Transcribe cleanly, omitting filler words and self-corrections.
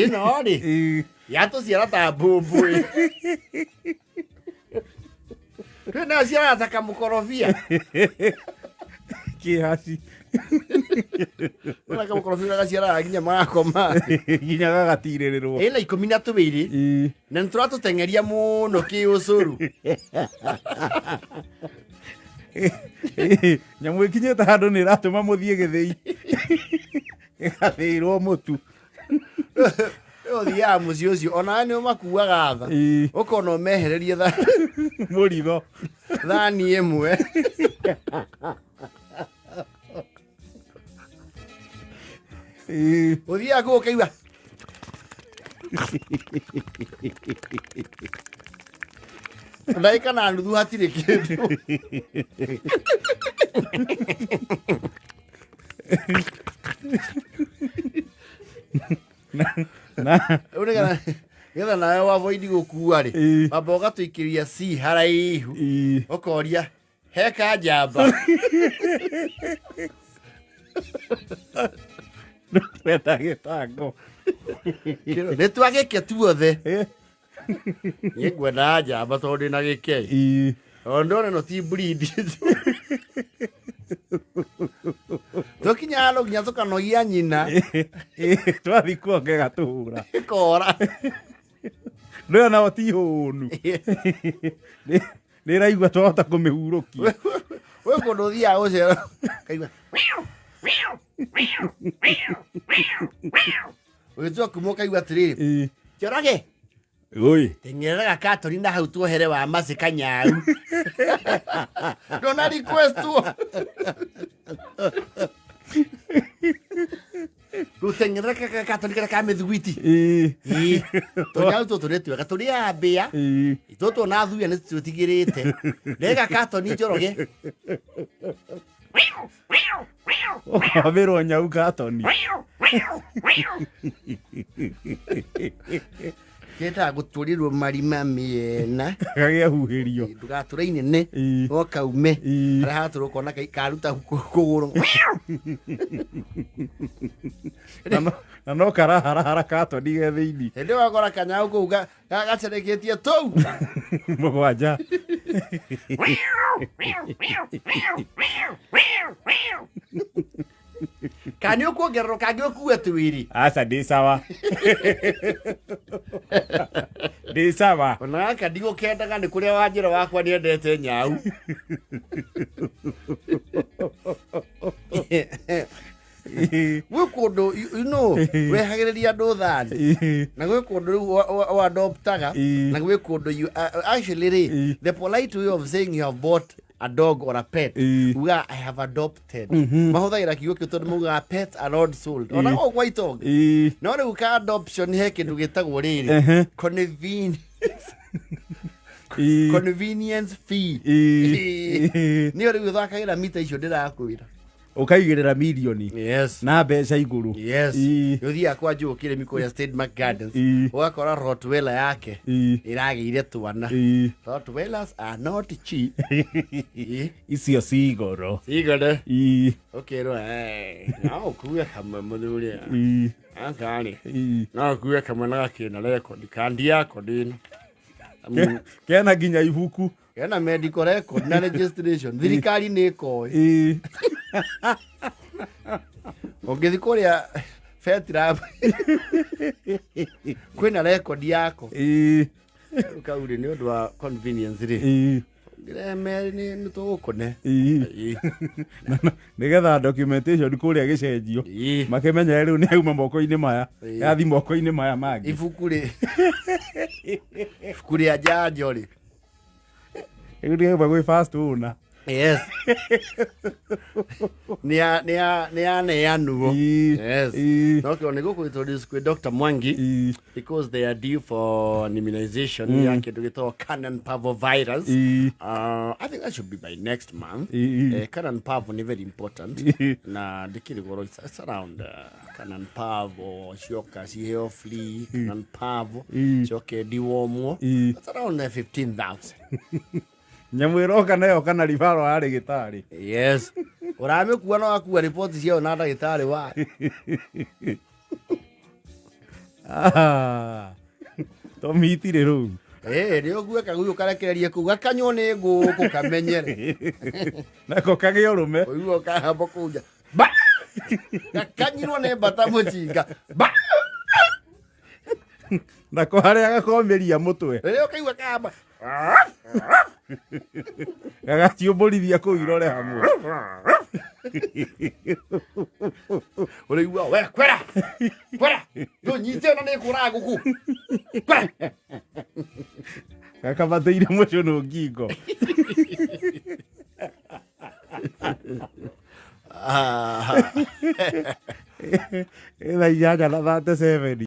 ĩno rĩ yatũciara ta mbũmbũĩ kwĩna ciara ta kamũkorobia kĩhaci ona kamũkorobia gaciaraga nginya magakoma nginya gagatirĩrĩrwo ĩna 12 na nĩtũratũteng'eria mũno kĩũcũrũ nyamũ ĩkinyĩte handũ nĩ ĩratũma mũthiĩ gĩthĩi ĩgathĩirwo mũtu ũthiaga mũciĩ ũcio ona nĩ ũmakuaga tha ũkona ũmehererie mũritho thani ĩmwe ũthiaga kũu ũkaigua ndagĩka na nuthu hatirĩ kĩndũ getha nawe wavoidi gũkua rĩ wamba ũgatũikĩria c haraihu ũkoria heka njamba twenda gĩtango nĩ twagĩke tuothe niĩ ngwendaga njamba tondũ ndĩ na gĩkei tondũ ndona ĩno ti breed tũkinya handũ nginya tũkanogia nyina twathi kuonge gatũhũra ĩkora ndũyo nao ti hũnu nĩraigua twahota kũmĩhurũkia wĩ kũndũ ũthiaga gũcera kaigua ũgĩtua kuma ũkaigua atĩrĩrĩ Njoroge teng'erera katoni na hau tuohere wa macika nyau ndona requestwo rũteng'erera katoni karĩa ka mĩthugwiti tũnyau tũtũ nĩ twega tũrĩaga mbĩa tũtũ na thuya nĩ tũtigĩrĩte ndega katoni Njoroge ũkambĩrwo nyau katoni Kenda gũtũrĩrwo marima mĩena gagĩahuhĩrio ndũgatũre inene okaume harĩa hatũrwo kona karuta kũgũrũ na no karaharahara katoni ge thĩinĩ hĩndĩ wakora kanyau kũu gacerekĩtie tũu mũgwanja kanĩ ũkuongererwo kangĩ ũkue twĩrĩ aca ndĩ sawa ndĩ sawa ona gaka ndigũkendaga nĩ kũrĩa wanjĩra wakwa nĩendete nyau gwĩ kũndũ wehagĩrĩria andũ thani na gwĩ kũndũ rĩu adoptaga na gwĩ kũndũ actually rĩ the polite way of saying you have bought a dog or a pet uga I have adopted mahũthagĩra kiugo kĩu tondũ maugaga pets are not sold ona gũkwa itonga no rĩu ka adoption he kĩndũ gĩtagwo rĩrĩ convenience fee nĩyo rĩu ũthakagĩra mita icio ndĩrakwĩra ũkaigĩrĩra mirioni na mbeca igũrũ ũthiaga kwa Njũgũ kũrĩa State Mark Gardens ũgakora Rottweiler yake ĩragĩire twana Rottweilers are not cheap icio ci goro ũkerwo no ũkue kamwe mũthuri akarĩ no ũkue kamwe na gakĩna record kandi yako ndĩno kena nginya ibuku kena medical record na registration thirikari nĩ ĩkoĩ ũngĩthi kũrĩa Fetrab kwĩna record yako ũkaurĩ nĩ ũndũ wa convenience rĩ ngĩreme nĩ tũgũkũne nĩgetha documentation kũrĩa gĩcenjio makĩmenya rĩu nĩ auma moko-inĩ maya yathi moko-inĩ maya mangĩ ibuku rĩa njanjo rĩ rĩu gwĩ fast owner yes nĩaneanwo yes no nĩ gũkũ kwĩ Dr. Mwangi because they are due for an immunization ya kĩndũ gĩtagwo Canon parvovirus I think that should be by next month Canon parvo nĩ very important na ndĩkĩrĩ goro it's around Canon parvo cioka ciheo flea Canon parvo cioke diwomwo it's around 15,000 nyamũ ĩroka nayo kana ribaro ya rĩgĩtarĩ yes Ũramĩkua no akua riboti ciao na ndagĩtarĩ wa. Tũmitire rĩu. Nĩ ũgue kaguo karekererie kũu gakanywo nĩ ngũkũ kamenyere. Nako kagĩe ũrũme. Ũiguo kahamba kũu nja. Gakanyirwo nĩ mbata mũcinga. Nako harĩa gakomeria mũtwe. Rĩrĩa ũkaigua kahamba. Gagaciũmbũrithia kũu irore hamwe. Ũrĩigua we kwera ndũnyite ona nĩ kũraga gũkũ kwera gakabatĩire mũcũnũ ngingo. Thaa 8:37.